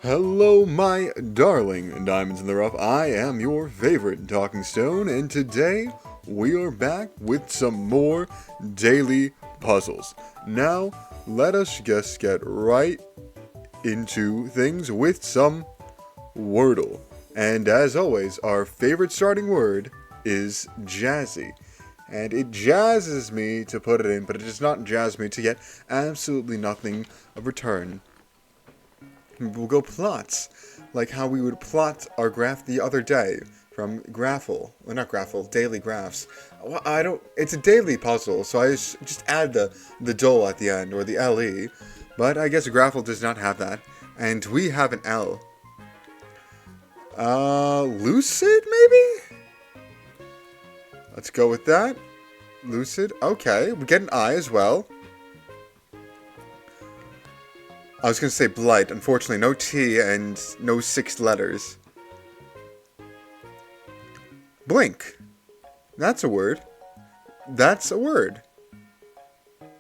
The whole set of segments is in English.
Hello, my darling diamonds in the rough. I am your favorite talking stone, and today we are back with some more daily puzzles. Now, let us just get right into things with some Wordle. And as always, our favorite starting word is jazzy. And it jazzes me to put it in, but it does not jazz me to get absolutely nothing of return. We'll go plots, like how we would plot our graph the other day from Graphel. Well, not Graphel, Daily Graphs. Well, it's a daily puzzle, so I just add the dole at the end, or the LE. But I guess Graphel does not have that. And we have an L. Lucid, maybe? Let's go with that. Lucid, okay. We get an I as well. I was going to say blight. Unfortunately, no T and no 6 letters. Blink. That's a word. That's a word.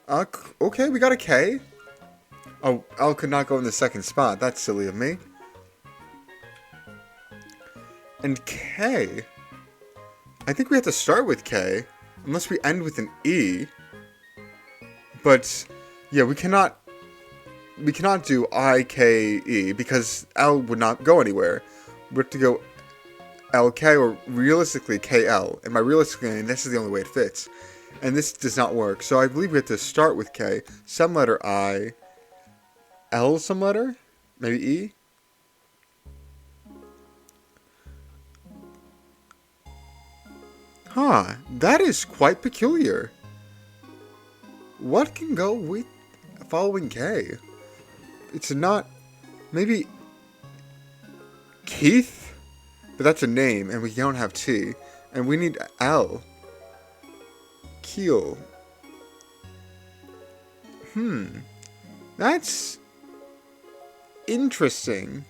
Okay, we got a K. Oh, L could not go in the second spot. That's silly of me. And K. I think we have to start with K. Unless we end with an E. But, yeah, we cannot do I-K-E because L would not go anywhere. We have to go L-K or realistically K-L. And by realistically, this is the only way it fits. And this does not work. So I believe we have to start with K, some letter I, L some letter, maybe E. Huh, that is quite peculiar. What can go with following K? It's not, maybe Keith? But that's a name, and we don't have T. And we need L. Keel. That's interesting.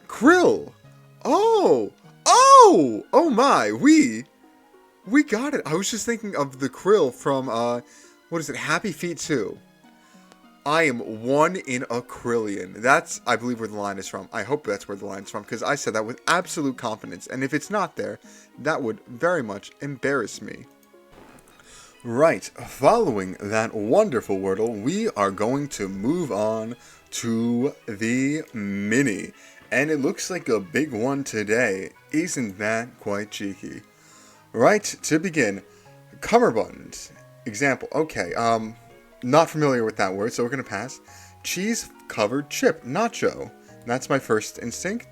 Krill! Oh my, we got it. I was just thinking of the krill from, what is it, Happy Feet 2. I am 1 in a krillion. That's, I believe, where the line is from. I hope that's where the line is from, because I said that with absolute confidence. And if it's not there, that would very much embarrass me. Right, following that wonderful Wordle, we are going to move on to the mini. And it looks like a big one today. Isn't that quite cheeky? Right, to begin, cummerbund. Example, okay, not familiar with that word, so we're going to pass. Cheese-covered chip, nacho. That's my first instinct.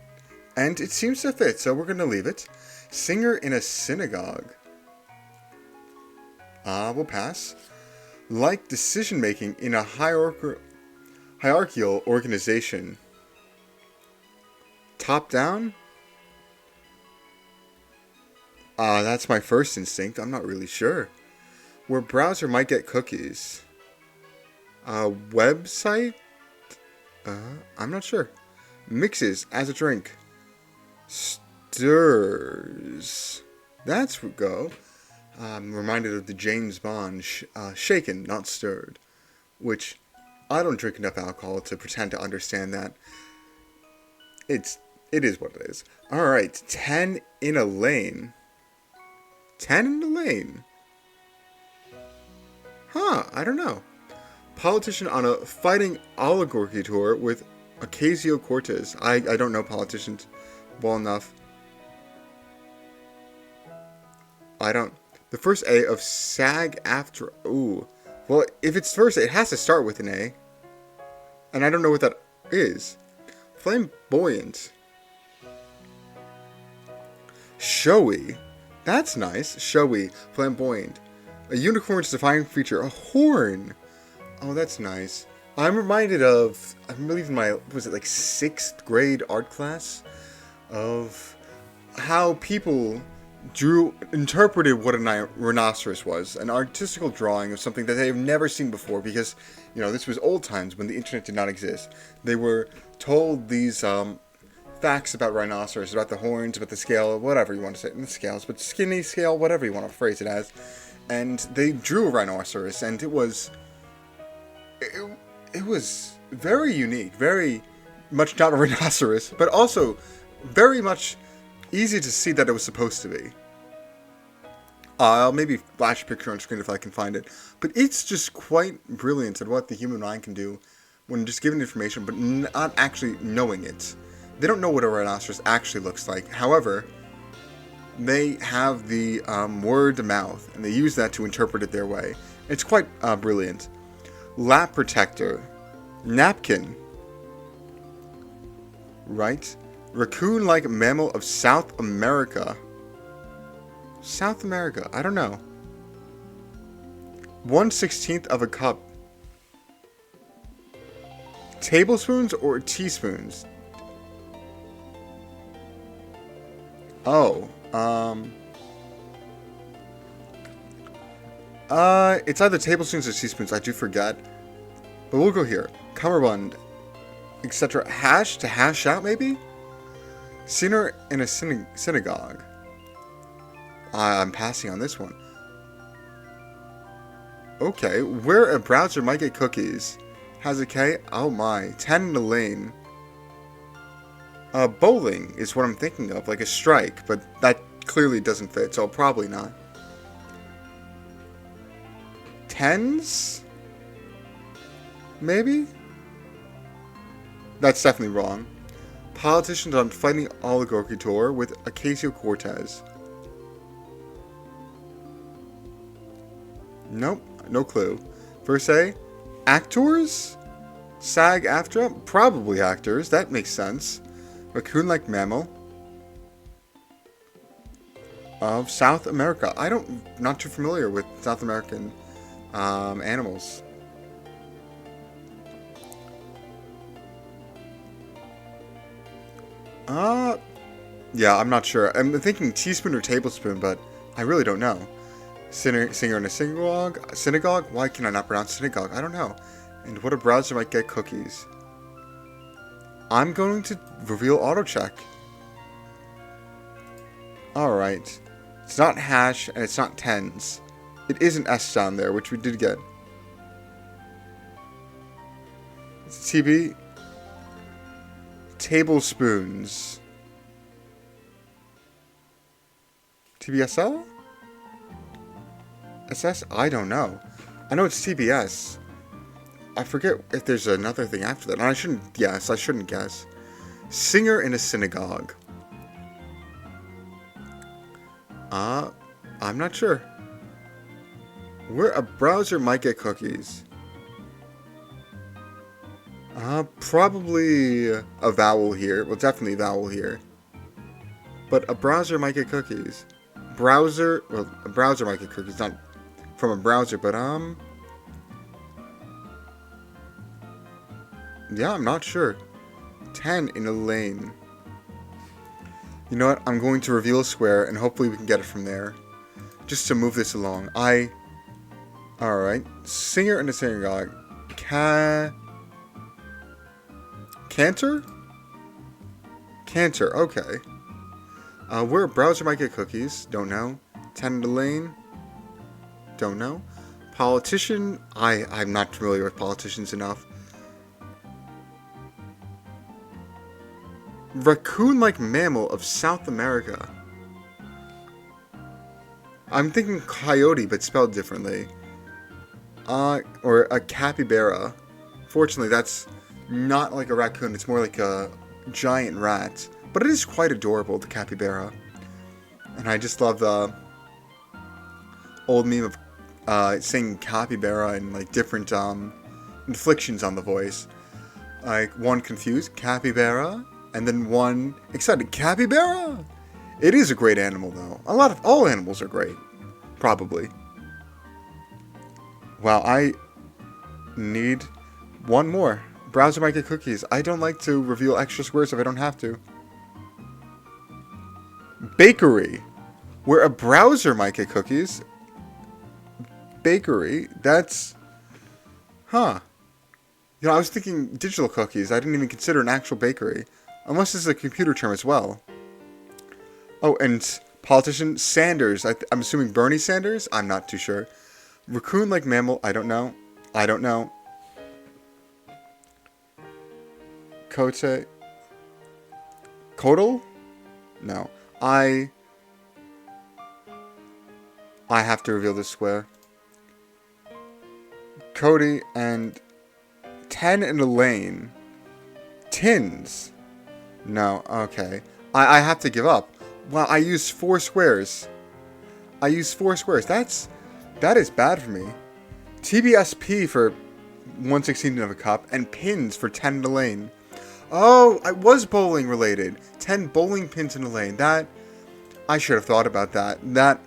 And it seems to fit, so we're going to leave it. Singer in a synagogue. We'll pass. Like decision-making in a hierarchical organization. Top down? That's my first instinct. I'm not really sure. Where browser might get cookies. Website? I'm not sure. Mixes as a drink. Stirs. That's go. I'm reminded of the James Bond shaken, not stirred. Which, I don't drink enough alcohol to pretend to understand that. It is what it is. Alright, 10 in a lane. 10 in a lane? Huh, I don't know. Politician on a fighting oligarchy tour with Ocasio-Cortez. I don't know politicians well enough. The first A of SAG-AFTRA. Ooh. Well, if it's first A, it has to start with an A. And I don't know what that is. Flamboyant. Showy. That's nice. Showy. Flamboyant. A unicorn's defining feature. A horn. Oh, that's nice. I'm reminded of, I believe in my, was it like 6th grade art class? Of how people interpreted what a rhinoceros was. An artistical drawing of something that they've never seen before because, this was old times when the internet did not exist. They were told these facts about rhinoceros, about the horns, about the scale, whatever you want to say, the scales, but skinny scale, whatever you want to phrase it as. and they drew a rhinoceros, and it was very unique, very much not a rhinoceros, but also very much easy to see that it was supposed to be. I'll maybe flash a picture on screen if I can find it. But it's just quite brilliant at what the human mind can do when just given information, but not actually knowing it. They don't know what a rhinoceros actually looks like. However, they have the word of mouth, and they use that to interpret it their way. It's quite brilliant. Lap protector. Napkin. Right? Raccoon-like mammal of South America. South America. I don't know. 1/16 of a cup. Tablespoons or teaspoons? Oh. It's either tablespoons or teaspoons. I do forget. But we'll go here. Cummerbund, etc. Hash to hash out, maybe? Sinner in a synagogue. I'm passing on this one. Okay, where a browser might get cookies. Has a K? Oh my. 10 in the lane. Bowling is what I'm thinking of, like a strike, but that clearly doesn't fit, so probably not. Tens? Maybe? That's definitely wrong. Politicians on fighting oligarchy tour with Ocasio-Cortez. Nope, no clue. First A, actors? SAG-AFTRA? Probably actors, that makes sense. Raccoon-like mammal of South America. Not too familiar with South American animals. Yeah, I'm not sure. I'm thinking teaspoon or tablespoon, but I really don't know. Singer in a synagogue? Synagogue? Why can I not pronounce synagogue? I don't know. And what a browser might get cookies. I'm going to reveal auto check. Alright. It's not hash and it's not tens. It is an S sound there, which we did get. It's TB. Tablespoons. TBSL? SS? I don't know. I know it's TBS. I forget if there's another thing after that. And I shouldn't guess. Singer in a synagogue. I'm not sure. Where a browser might get cookies. Probably a vowel here. Well, definitely a vowel here. But a browser might get cookies. A browser might get cookies, not from a browser, but, yeah, I'm not sure. 10 in a lane. You know what? I'm going to reveal a square, and hopefully we can get it from there. Just to move this along. Alright. Singer in a synagogue. Cantor? Cantor, okay. Where a browser might get cookies. Don't know. 10 in the lane. Don't know. Politician? I'm not familiar with politicians enough. Raccoon-like mammal of South America. I'm thinking coyote, but spelled differently. Or a capybara. Fortunately, that's not like a raccoon. It's more like a giant rat. But it is quite adorable, the capybara. And I just love the old meme of saying capybara and like different inflections on the voice. Like one confused, capybara, and then one excited, capybara. It is a great animal, though. All animals are great, probably. Wow, I need one more. Browser might get cookies. I don't like to reveal extra squares if I don't have to. Bakery, where a browser might get cookies. Bakery, that's... Huh. You know, I was thinking digital cookies. I didn't even consider an actual bakery. Unless this is a computer term as well. Oh, and Politician, Sanders. I'm assuming Bernie Sanders? I'm not too sure. Raccoon-like mammal, I don't know. I don't know. Cote. Codal? No. I have to reveal this square. Cody and 10 and Elaine. Tins. No, okay. I have to give up. Wow, I used 4 squares. That is bad for me. TBSP for 1/16 of a cup, and pins for 10 in a lane. Oh, I was bowling related. 10 bowling pins in a lane. That, I should have thought about that. That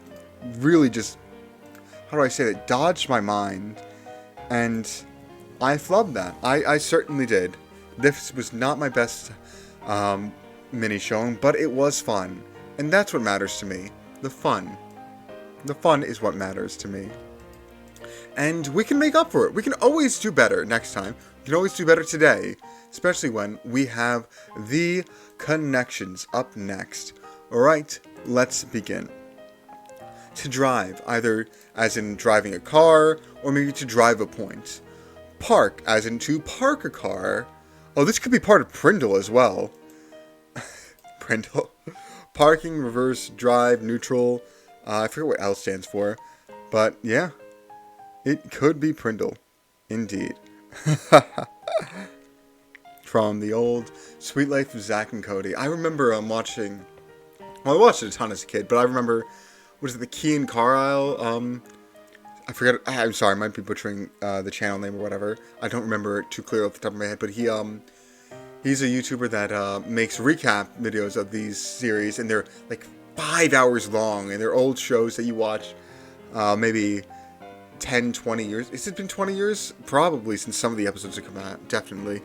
really just, how do I say that, dodged my mind. And I flubbed that. I certainly did. This was not my best mini showing, but it was fun. And that's what matters to me. The fun. The fun is what matters to me. And we can make up for it. We can always do better next time. We can always do better today. Especially when we have the connections up next. Alright, let's begin. To drive, either as in driving a car, or maybe to drive a point. Park, as in to park a car. Oh, this could be part of Prindle as well. Prindle. Parking, reverse, drive, neutral. I forget what L stands for. But, yeah. It could be Prindle. Indeed. From the old Sweet Life of Zack and Cody. I remember watching... Well, I watched it a ton as a kid, but I remember... Was it the Key and Carlisle? I forget... I'm sorry, I might be butchering the channel name or whatever. I don't remember it too clear off the top of my head, but he's a YouTuber that makes recap videos of these series, and they're like 5 hours long, and they're old shows that you watch maybe 10, 20 years. Has it been 20 years? Probably, since some of the episodes have come out, definitely.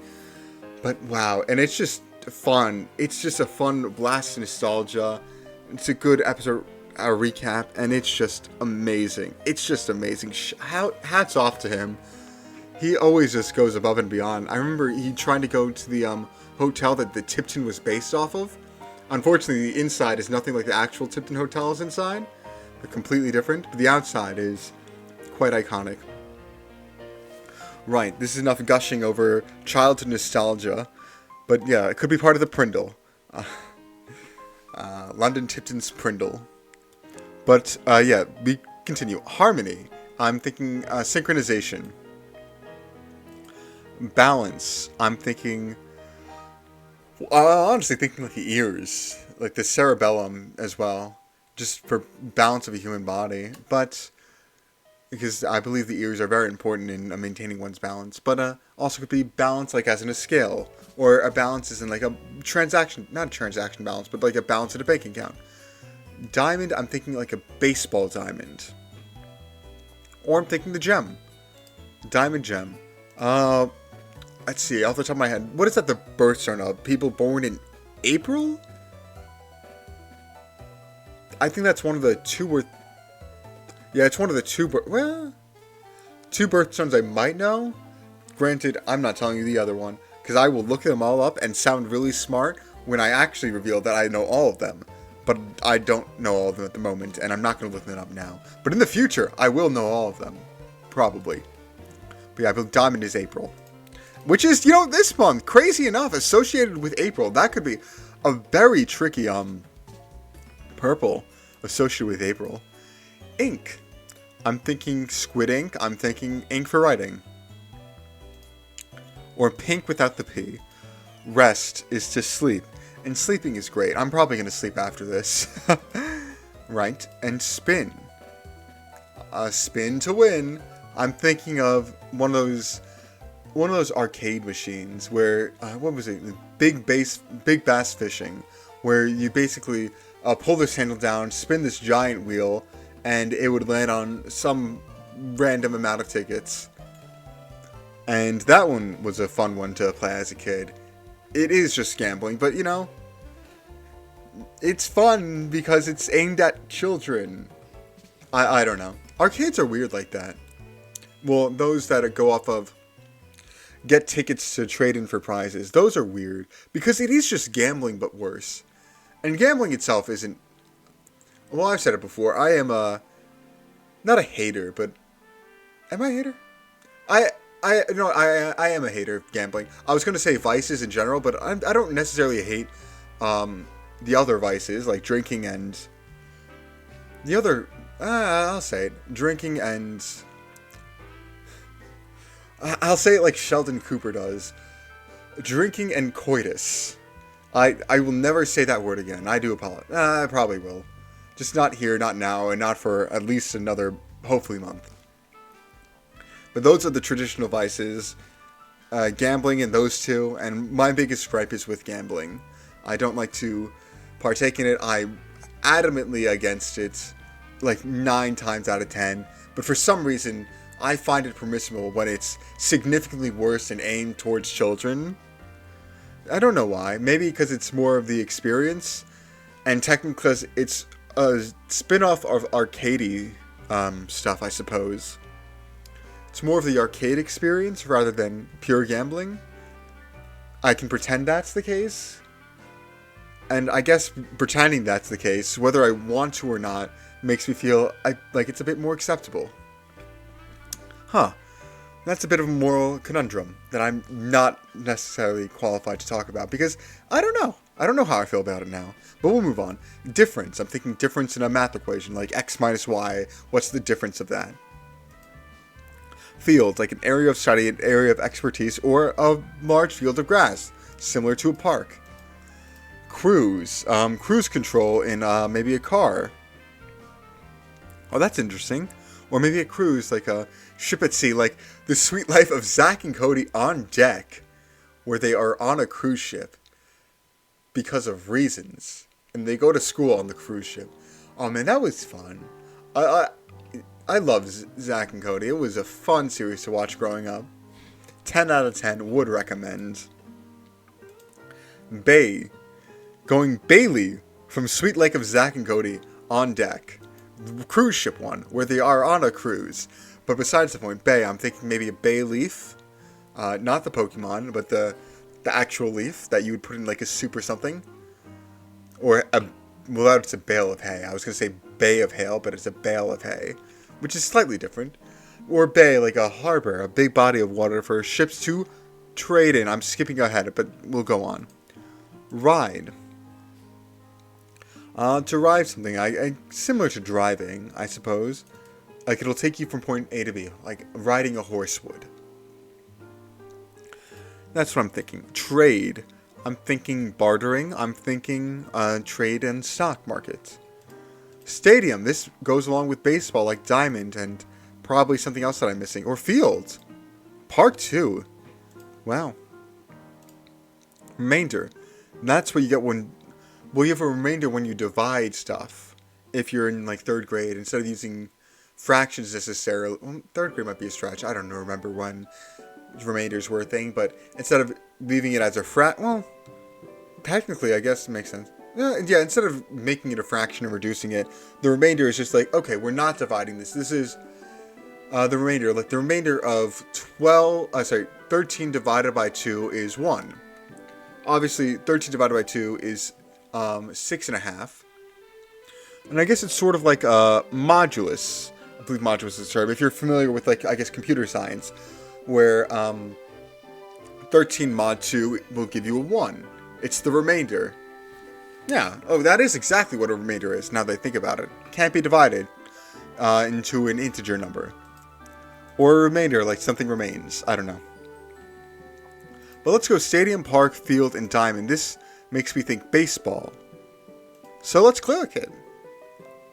But wow, and it's just fun. It's just a fun blast of nostalgia. It's a good episode recap, and it's just amazing. It's just amazing. Hats off to him. He always just goes above and beyond. I remember he trying to go to the hotel that the Tipton was based off of. Unfortunately, the inside is nothing like the actual Tipton Hotel is inside. They're completely different, but the outside is quite iconic. Right, this is enough gushing over childhood nostalgia. But yeah, it could be part of the Prindle. London Tipton's Prindle. But yeah, we continue. Harmony. I'm thinking synchronization. Balance. I'm thinking... honestly thinking like the ears. Like the cerebellum as well. Just for balance of a human body. But... because I believe the ears are very important in maintaining one's balance. But also could be balance like as in a scale. Or a balance as in like a transaction. Not a transaction balance, but like a balance at a bank account. Diamond, I'm thinking like a baseball diamond. Or I'm thinking the gem. Diamond gem. Let's see, off the top of my head. What is that the birthstone of? People born in April? I think that's one of the two or... yeah, it's one of the two... well, two birthstones I might know. Granted, I'm not telling you the other one. Because I will look them all up and sound really smart when I actually reveal that I know all of them. But I don't know all of them at the moment, and I'm not going to look them up now. But in the future, I will know all of them. Probably. But yeah, I believe Diamond is April. Which is, you know, this month. Crazy enough, associated with April. That could be a very tricky, purple associated with April. Ink. I'm thinking squid ink. I'm thinking ink for writing. Or pink without the P. Rest is to sleep. And sleeping is great. I'm probably going to sleep after this. Right. And spin. Spin to win. I'm thinking of one of those arcade machines where, what was it? Big bass fishing. Where you basically pull this handle down, spin this giant wheel, and it would land on some random amount of tickets. And that one was a fun one to play as a kid. It is just gambling, but you know, it's fun because it's aimed at children. I don't know. Arcades are weird like that. Well, those that go off of get tickets to trade in for prizes, those are weird because it is just gambling but worse. And gambling itself isn't Well, I've said it before. I am not a hater, but am I a hater? I I am a hater of gambling. I was gonna say vices in general, but I don't necessarily hate the other vices like drinking and the other. I'll say it, drinking and I'll say it like Sheldon Cooper does, drinking and coitus. I will never say that word again. I do apologize. I probably will, just not here, not now, and not for at least another hopefully month. But those are the traditional vices, gambling and those two, and my biggest gripe is with gambling. I don't like to partake in it. I'm adamantly against it, like 9 times out of 10. But for some reason, I find it permissible when it's significantly worse and aimed towards children. I don't know why. Maybe because it's more of the experience, and technically because it's a spin-off of arcadey stuff, I suppose. It's more of the arcade experience rather than pure gambling. I can pretend that's the case. And I guess pretending that's the case, whether I want to or not, makes me feel like it's a bit more acceptable. Huh. That's a bit of a moral conundrum that I'm not necessarily qualified to talk about because I don't know. I don't know how I feel about it now. But we'll move on. Difference. I'm thinking difference in a math equation, like x minus y. What's the difference of that? Field, like an area of study, an area of expertise, or a large field of grass, similar to a park. Cruise, cruise control in maybe a car. Oh, that's interesting. Or maybe a cruise, like a ship at sea, like The Sweet Life of Zack and Cody on Deck, where they are on a cruise ship because of reasons, and they go to school on the cruise ship. Oh man, that was fun. I love Zack and Cody. It was a fun series to watch growing up. 10 out of 10 would recommend. Bay. Going Bailey from Sweet Lake of Zack and Cody on Deck. The cruise ship one, where they are on a cruise. But besides the point, Bay, I'm thinking maybe a bay leaf. Not the Pokemon, but the actual leaf that you would put in like a soup or something. Or, well, it's a bale of hay. I was going to say bay of hail, but it's a bale of hay, which is slightly different. Or bay, like a harbor, a big body of water for ships to trade in. I'm skipping ahead, but we'll go on. Ride. To ride something, similar to driving, I suppose. Like, it'll take you from point A to B, like riding a horse would. That's what I'm thinking. Trade. I'm thinking bartering. I'm thinking trade and stock market. Stadium. This goes along with baseball, like diamond, and probably something else that I'm missing. Or field. Park too. Wow. Remainder. That's what you get when... Well, you have a remainder when you divide stuff. If you're in, like, 3rd grade, instead of using fractions necessarily... Well, 3rd grade might be a stretch. I don't know, remember when remainders were a thing. But instead of leaving it as a well, technically, I guess it makes sense. Yeah, instead of making it a fraction and reducing it, the remainder is just like, okay, we're not dividing this. This is the remainder. Like, the remainder of 13 divided by 2 is 1. Obviously, 13 divided by 2 is 6.5. And I guess it's sort of like a modulus. I believe modulus is a term. If you're familiar with, like, I guess computer science, where 13 mod 2 will give you a 1. It's the remainder. Yeah. Oh, that is exactly what a remainder is, now that I think about it. Can't be divided into an integer number. Or a remainder, like something remains. I don't know. But let's go stadium, park, field, and diamond. This makes me think baseball. So let's click it.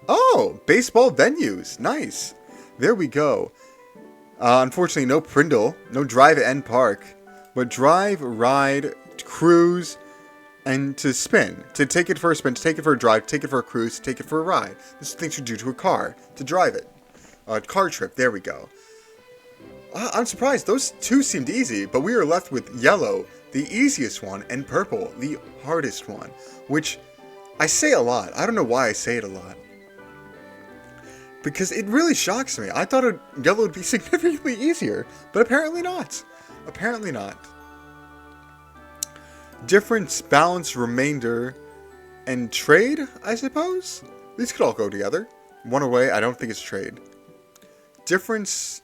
Oh, baseball venues. Nice. There we go. Unfortunately, no Prindle, no drive and park. But drive, ride, cruise, and to spin. To take it for a spin, to take it for a drive, to take it for a cruise, to take it for a ride. This is things you do to a car, to drive it. Car trip, there we go. I'm surprised, those two seemed easy, but we are left with yellow, the easiest one, and purple, the hardest one. Which, I say a lot. I don't know why I say it a lot. Because it really shocks me. I thought yellow would be significantly easier, but apparently not. Apparently not. Difference, balance, remainder, and trade, I suppose? These could all go together. One away, I don't think it's trade. Difference,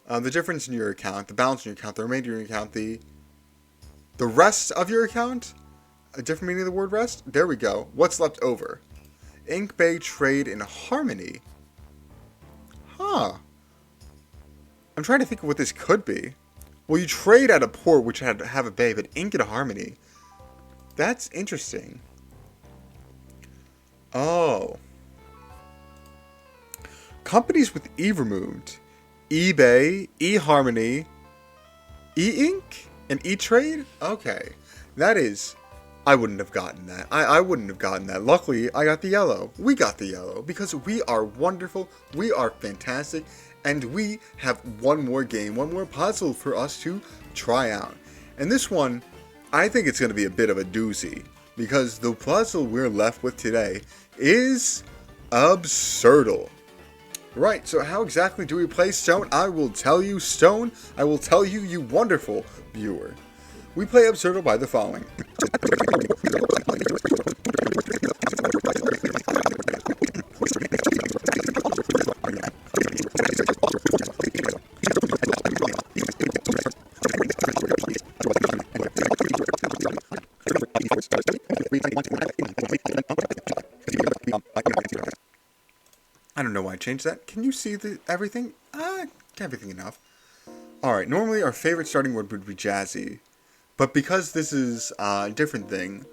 the difference in your account, the balance in your account, the remainder in your account, the rest of your account? A different meaning of the word rest? There we go. What's left over? Ink Bay trade in harmony. Huh. I'm trying to think of what this could be. Well, you trade at a port which had to have a bay, but ink in harmony. That's interesting. Oh. Companies with E removed. eBay, eHarmony, E-Ink, and E-Trade? Okay. That is... I wouldn't have gotten that. I wouldn't have gotten that. Luckily, I got the yellow. We got the yellow because we are wonderful, we are fantastic, and we have one more game, one more puzzle for us to try out. And this one, I think it's going to be a bit of a doozy because the puzzle we're left with today is Absurdle. Right, so how exactly do we play Stone? I will tell you, Stone. I will tell you, you wonderful viewer. We play Absurdle by the following. I don't know why I changed that. Can you see everything? Everything enough. Alright, normally our favorite starting word would be jazzy. But because this is a different thing,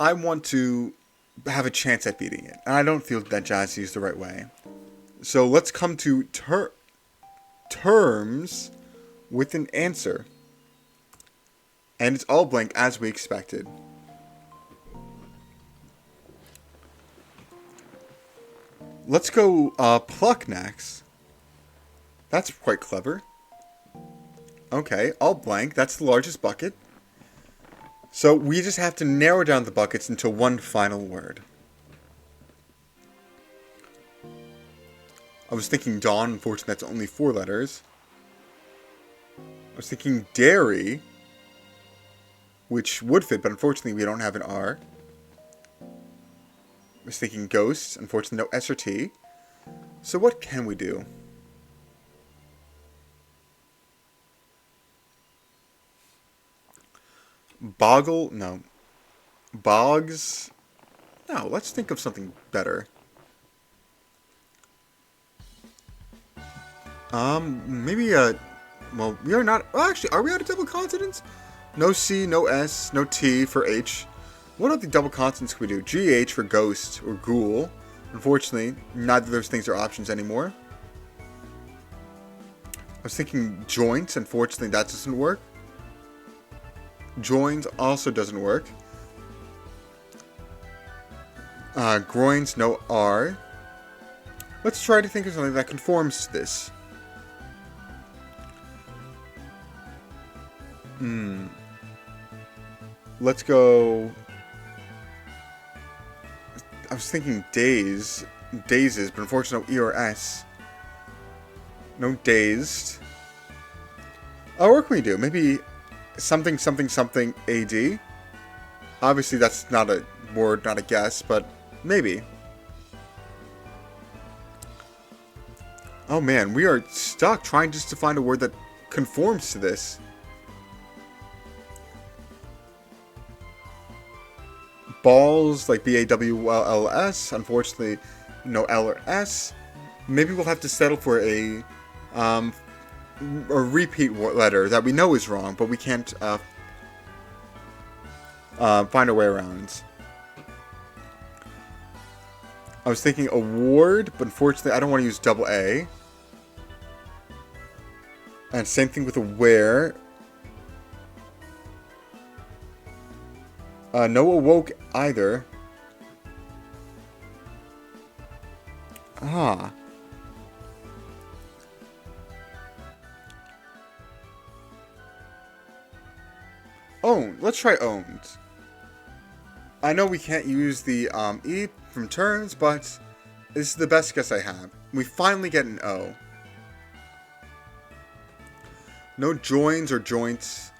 I want to have a chance at beating it. And I don't feel that jazzy is the right way. So let's come to terms with an answer. And it's all blank as we expected. Let's go pluck next. That's quite clever. Okay, all blank. That's the largest bucket. So we just have to narrow down the buckets into one final word. I was thinking dawn. Unfortunately, that's only 4 letters. I was thinking dairy, which would fit, but unfortunately we don't have an R. I was thinking ghosts. Unfortunately, no S or T. So what can we do? Boggle? No. Bogs? No, let's think of something better. Maybe well, we are not... Well, actually, are we out of double consonants? No C, no S, no T for H. What other double consonants can we do? GH for ghost or ghoul. Unfortunately, neither of those things are options anymore. I was thinking joints. Unfortunately, that doesn't work. Joins also doesn't work. Groins, no R. Let's try to think of something that conforms to this. Let's go... I was thinking dazes, but unfortunately no E or S. No dazed. Oh, what can we do? Maybe something, something, something AD? Obviously that's not a word, not a guess, but maybe. Oh man, we are stuck trying just to find a word that conforms to this. Balls, like B-A-W-L-L-S. Unfortunately, no L or S. Maybe we'll have to settle for a repeat letter that we know is wrong, but we can't find a way around. I was thinking award, but unfortunately I don't want to use double A. And same thing with aware. No awoke either. Own. Let's try owned. I know we can't use the E from terms, but this is the best guess I have. We finally get an O. No joins or joints.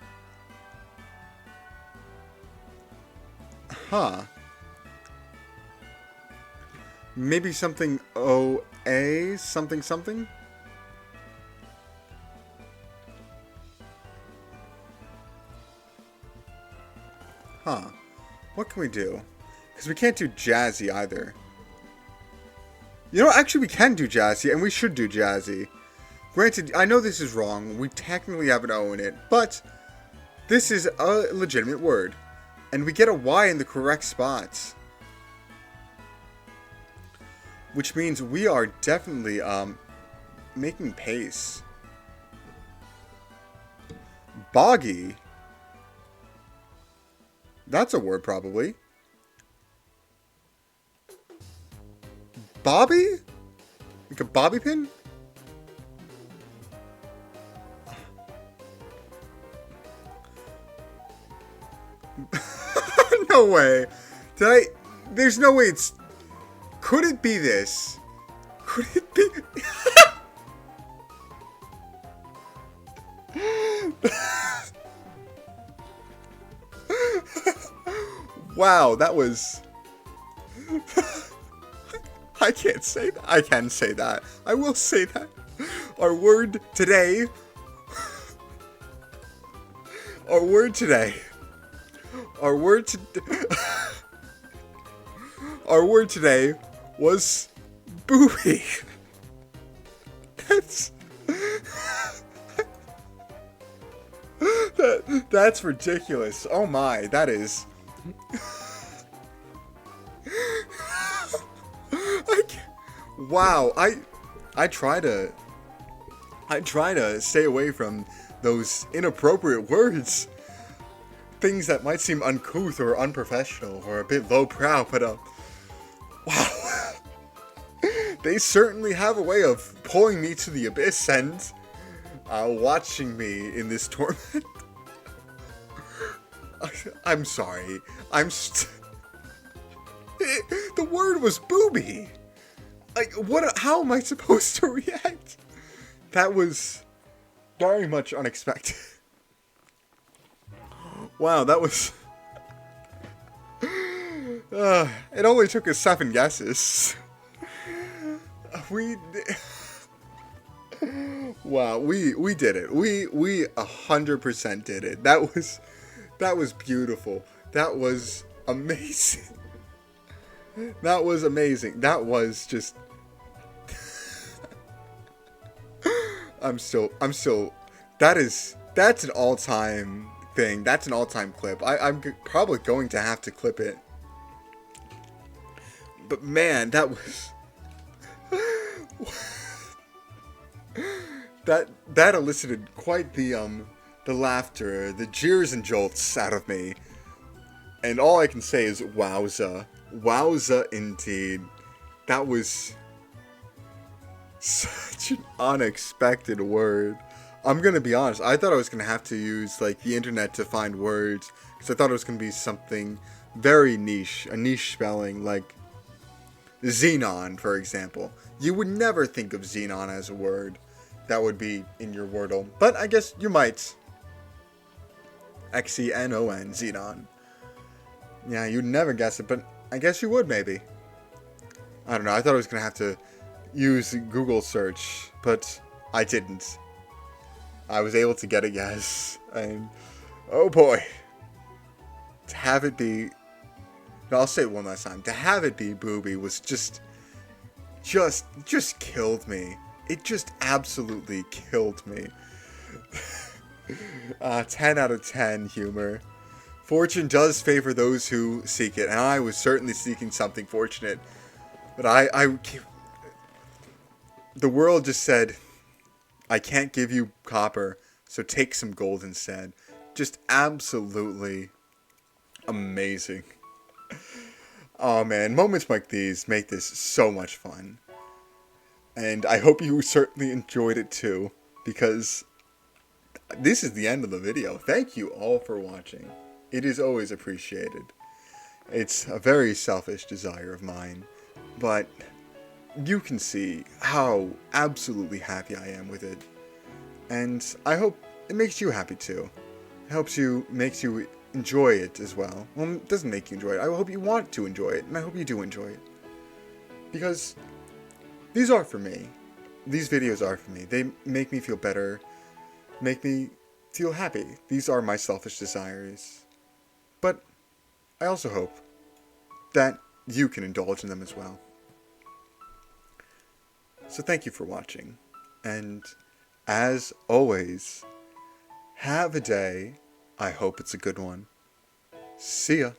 Maybe something OA, something something? Huh. What can we do? Because we can't do jazzy either. You know, actually we can do jazzy, and we should do jazzy. Granted, I know this is wrong. We technically have an O in it, but this is a legitimate word. And we get a Y in the correct spots. Which means we are definitely making pace. Boggy? That's a word, probably. Bobby? Like a bobby pin? No way. Did I? There's no way it's... Could it be this? Could it be... Wow, that was... I can't say that. I can say that. I will say that. Our word today... Our word today... Our word today was booby. That's ridiculous. Oh my, that is. Wow, I try to stay away from those inappropriate words. Things that might seem uncouth or unprofessional or a bit lowbrow, but wow. They certainly have a way of pulling me to the abyss and watching me in this torment. I'm sorry. The word was booby. Like, what? How am I supposed to react? That was very much unexpected. Wow, that was... it only took us 7 guesses. Wow, we did it. We 100% did it. That was beautiful. That was amazing. That was amazing. That was just... I'm still... That's an all-time thing. That's an all-time clip. I'm probably going to have to clip it. But man, that was... that elicited quite the laughter, the jeers and jolts out of me. And all I can say is wowza. Wowza indeed. That was such an unexpected word. I'm gonna be honest, I thought I was gonna have to use like the internet to find words, because I thought it was gonna be something very niche, a niche spelling like Xenon, for example. You would never think of Xenon as a word that would be in your Wordle, but I guess you might. Xenon, Xenon. Yeah, you'd never guess it, but I guess you would maybe. I don't know, I thought I was gonna have to use Google search, but I didn't. I was able to get a guess, and oh boy, to have it be, no, I'll say it one last time, to have it be booby was just killed me. It just absolutely killed me. 10 out of 10 humor. Fortune does favor those who seek it, and I was certainly seeking something fortunate, but the world just said, I can't give you copper, so take some gold instead. Just absolutely amazing. Oh man, moments like these make this so much fun. And I hope you certainly enjoyed it too, because this is the end of the video. Thank you all for watching. It is always appreciated. It's a very selfish desire of mine, but you can see how absolutely happy I am with it. And I hope it makes you happy too. It makes you enjoy it as well. Well, it doesn't make you enjoy it. I hope you want to enjoy it, and I hope you do enjoy it. Because these are for me. These videos are for me. They make me feel better, make me feel happy. These are my selfish desires. But I also hope that you can indulge in them as well. So thank you for watching. And as always, have a day. I hope it's a good one. See ya.